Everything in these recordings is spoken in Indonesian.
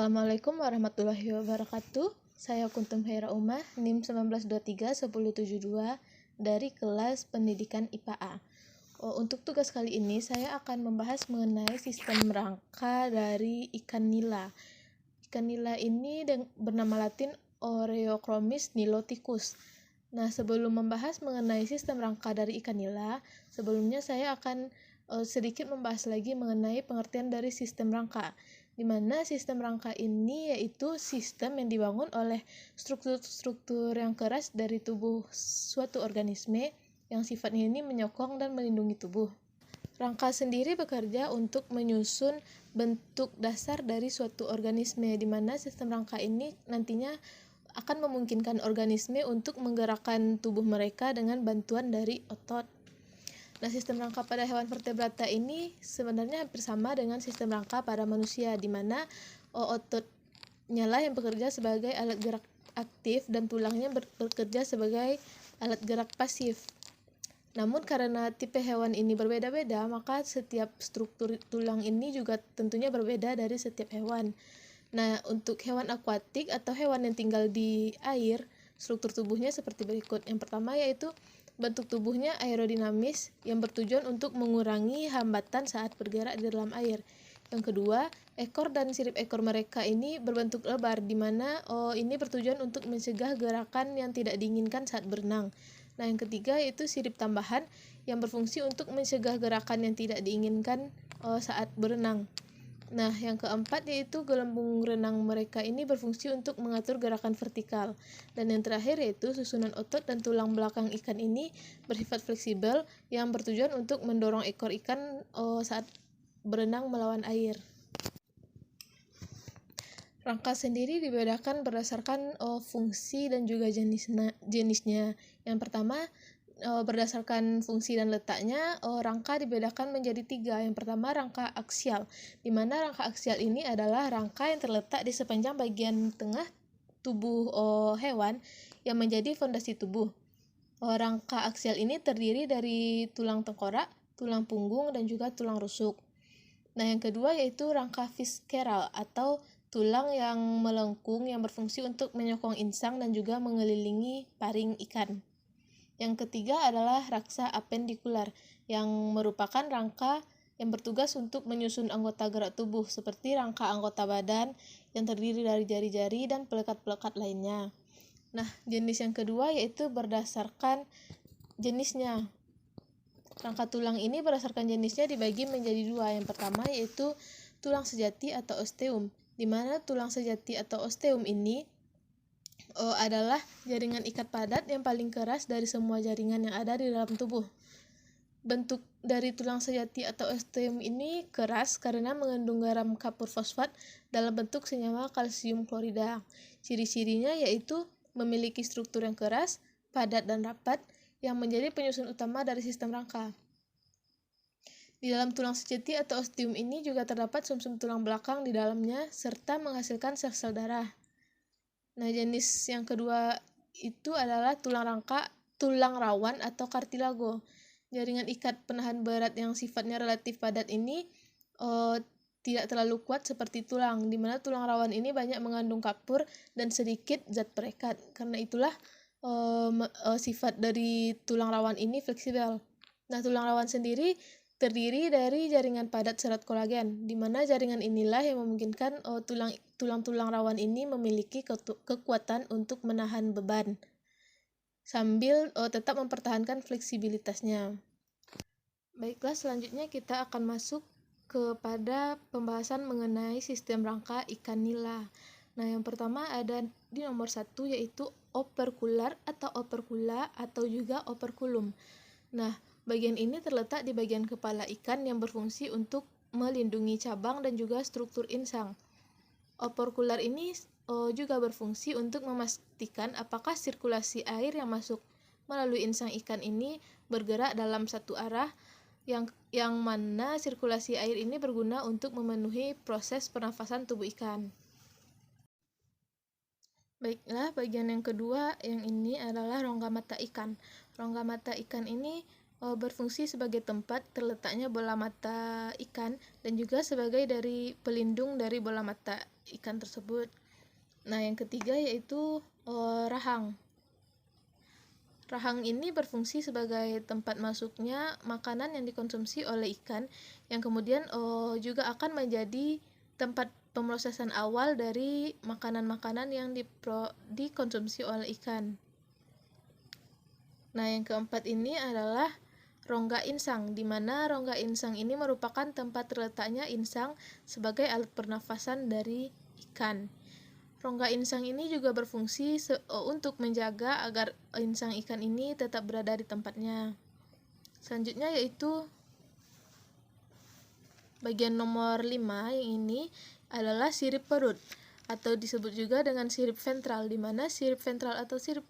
Assalamualaikum warahmatullahi wabarakatuh. Saya Kuntum Hera Umah, NIM 1923-1072 dari kelas pendidikan IPA. Untuk tugas kali ini saya akan membahas mengenai sistem rangka dari ikan nila. Ikan nila ini bernama latin Oreochromis niloticus. Nah, sebelum membahas mengenai sistem rangka dari ikan nila, sebelumnya saya akan sedikit membahas lagi mengenai pengertian dari sistem rangka, di mana sistem rangka ini yaitu sistem yang dibangun oleh struktur-struktur yang keras dari tubuh suatu organisme yang sifatnya ini menyokong dan melindungi tubuh. Rangka sendiri bekerja untuk menyusun bentuk dasar dari suatu organisme, di mana sistem rangka ini nantinya akan memungkinkan organisme untuk menggerakkan tubuh mereka dengan bantuan dari otot. Nah, sistem rangka pada hewan vertebrata ini sebenarnya hampir sama dengan sistem rangka pada manusia, di mana ototnya lah yang bekerja sebagai alat gerak aktif dan tulangnya bekerja sebagai alat gerak pasif. Namun karena tipe hewan ini berbeda-beda, maka setiap struktur tulang ini juga tentunya berbeda dari setiap hewan. Nah, untuk hewan akuatik atau hewan yang tinggal di air, struktur tubuhnya seperti berikut. Yang pertama yaitu bentuk tubuhnya aerodinamis yang bertujuan untuk mengurangi hambatan saat bergerak di dalam air. Yang kedua, ekor dan sirip ekor mereka ini berbentuk lebar, di mana ini bertujuan untuk mencegah gerakan yang tidak diinginkan saat berenang. Nah, yang ketiga yaitu sirip tambahan yang berfungsi untuk mencegah gerakan yang tidak diinginkan saat berenang. Nah, yang keempat yaitu gelembung renang mereka ini berfungsi untuk mengatur gerakan vertikal. Dan yang terakhir yaitu susunan otot dan tulang belakang ikan ini bersifat fleksibel yang bertujuan untuk mendorong ekor ikan saat berenang melawan air. Rangka sendiri dibedakan berdasarkan fungsi dan juga jenisnya. Yang pertama, berdasarkan fungsi dan letaknya, rangka dibedakan menjadi 3. Yang pertama, rangka aksial, di mana rangka aksial ini adalah rangka yang terletak di sepanjang bagian tengah tubuh hewan yang menjadi fondasi tubuh. Rangka aksial ini terdiri dari tulang tengkorak, tulang punggung, dan juga tulang rusuk. Nah, yang kedua yaitu rangka visceral atau tulang yang melengkung yang berfungsi untuk menyokong insang dan juga mengelilingi paring ikan. Yang ketiga adalah rangka apendikular, yang merupakan rangka yang bertugas untuk menyusun anggota gerak tubuh seperti rangka anggota badan yang terdiri dari jari-jari dan pelekat-pelekat lainnya. Nah, jenis yang kedua yaitu berdasarkan jenisnya. Rangka tulang ini berdasarkan jenisnya dibagi menjadi 2. Yang pertama yaitu tulang sejati atau osteum, di mana tulang sejati atau osteum ini adalah jaringan ikat padat yang paling keras dari semua jaringan yang ada di dalam tubuh. Bentuk dari tulang sejati atau osteum ini keras karena mengandung garam kapur fosfat dalam bentuk senyawa kalsium klorida. Ciri-cirinya yaitu memiliki struktur yang keras, padat dan rapat yang menjadi penyusun utama dari sistem rangka. Di dalam tulang sejati atau osteum ini juga terdapat sumsum tulang belakang di dalamnya serta menghasilkan sel-sel darah. Nah, jenis yang kedua itu adalah tulang rawan atau kartilago. Jaringan ikat penahan berat yang sifatnya relatif padat ini tidak terlalu kuat seperti tulang, di mana tulang rawan ini banyak mengandung kapur dan sedikit zat perekat. Karena itulah sifat dari tulang rawan ini fleksibel. Nah, tulang rawan sendiri terdiri dari jaringan padat serat kolagen, di mana jaringan inilah yang memungkinkan tulang-tulang rawan ini memiliki kekuatan untuk menahan beban, sambil tetap mempertahankan fleksibilitasnya. Baiklah, selanjutnya kita akan masuk kepada pembahasan mengenai sistem rangka ikan nila. Nah, yang pertama ada di nomor 1 yaitu operkular atau operkula atau juga operkulum. Nah, bagian ini terletak di bagian kepala ikan yang berfungsi untuk melindungi cabang dan juga struktur insang. Operkular ini juga berfungsi untuk memastikan apakah sirkulasi air yang masuk melalui insang ikan ini bergerak dalam satu arah, yang mana sirkulasi air ini berguna untuk memenuhi proses pernafasan tubuh ikan. Baiklah, bagian yang kedua yang ini adalah rongga mata ikan. Rongga mata ikan ini berfungsi sebagai tempat terletaknya bola mata ikan dan juga sebagai dari pelindung dari bola mata ikan tersebut. Nah, yang ketiga yaitu rahang. Rahang ini berfungsi sebagai tempat masuknya makanan yang dikonsumsi oleh ikan, yang kemudian juga akan menjadi tempat pemrosesan awal dari makanan-makanan yang dikonsumsi oleh ikan. Nah, yang keempat ini adalah rongga insang, di mana rongga insang ini merupakan tempat terletaknya insang sebagai alat pernafasan dari ikan. Rongga insang ini juga berfungsi untuk menjaga agar insang ikan ini tetap berada di tempatnya. Selanjutnya yaitu bagian nomor 5, yang ini adalah sirip perut atau disebut juga dengan sirip ventral, di mana sirip ventral atau sirip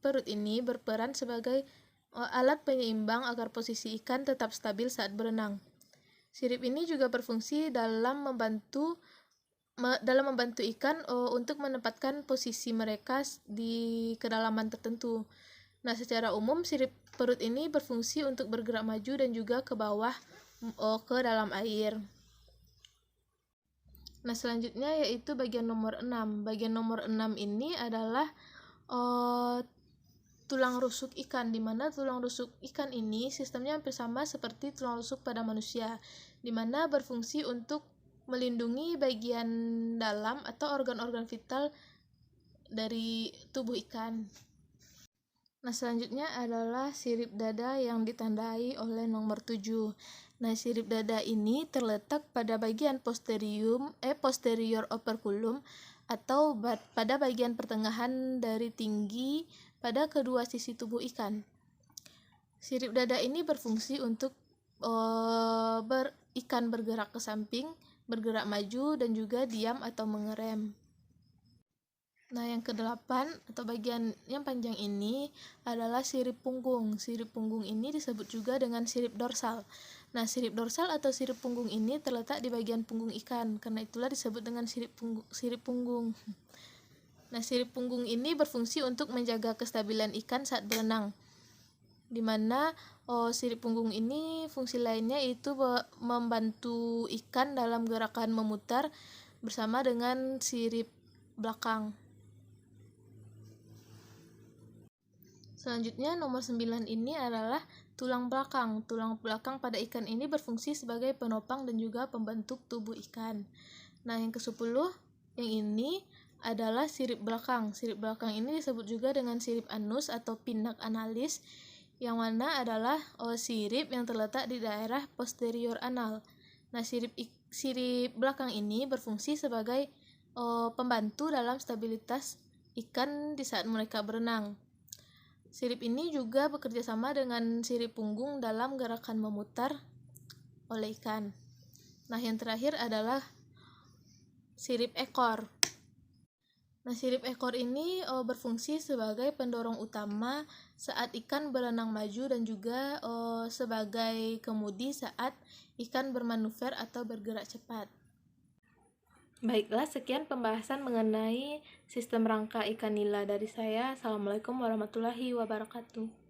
perut ini berperan sebagai alat penyeimbang agar posisi ikan tetap stabil saat berenang. Sirip ini juga berfungsi dalam membantu ikan untuk menempatkan posisi mereka di kedalaman tertentu. Nah, secara umum sirip perut ini berfungsi untuk bergerak maju dan juga ke bawah ke dalam air. Nah, selanjutnya yaitu bagian nomor 6. Bagian nomor 6 ini adalah tulang rusuk ikan, di mana tulang rusuk ikan ini sistemnya hampir sama seperti tulang rusuk pada manusia, di mana berfungsi untuk melindungi bagian dalam atau organ-organ vital dari tubuh ikan. Nah, selanjutnya adalah sirip dada yang ditandai oleh nomor 7. Nah, sirip dada ini terletak pada bagian posterior operculum atau pada bagian pertengahan dari tinggi pada kedua sisi tubuh ikan. Sirip dada ini berfungsi untuk ikan bergerak ke samping, bergerak maju, dan juga diam atau mengerem. Nah, yang kedelapan atau bagian yang panjang ini adalah sirip punggung. Sirip punggung ini disebut juga dengan sirip dorsal. Nah, sirip dorsal atau sirip punggung ini terletak di bagian punggung ikan, karena itulah disebut dengan sirip punggung. Nah, sirip punggung ini berfungsi untuk menjaga kestabilan ikan saat berenang, di mana sirip punggung ini fungsi lainnya itu membantu ikan dalam gerakan memutar bersama dengan sirip belakang. Selanjutnya nomor 9 ini adalah tulang belakang. Tulang belakang pada ikan ini berfungsi sebagai penopang dan juga pembentuk tubuh ikan. Nah, yang ke-10 yang ini adalah sirip belakang. Sirip belakang ini disebut juga dengan sirip anus atau pinnak analis, yang mana adalah sirip yang terletak di daerah posterior anal. Nah, sirip belakang ini berfungsi sebagai pembantu dalam stabilitas ikan di saat mereka berenang. Sirip ini juga bekerja sama dengan sirip punggung dalam gerakan memutar oleh ikan. Nah, yang terakhir adalah sirip ekor. Nah, sirip ekor ini berfungsi sebagai pendorong utama saat ikan berenang maju dan juga sebagai kemudi saat ikan bermanuver atau bergerak cepat. Baiklah, sekian pembahasan mengenai sistem rangka ikan nila dari saya. Assalamualaikum warahmatullahi wabarakatuh.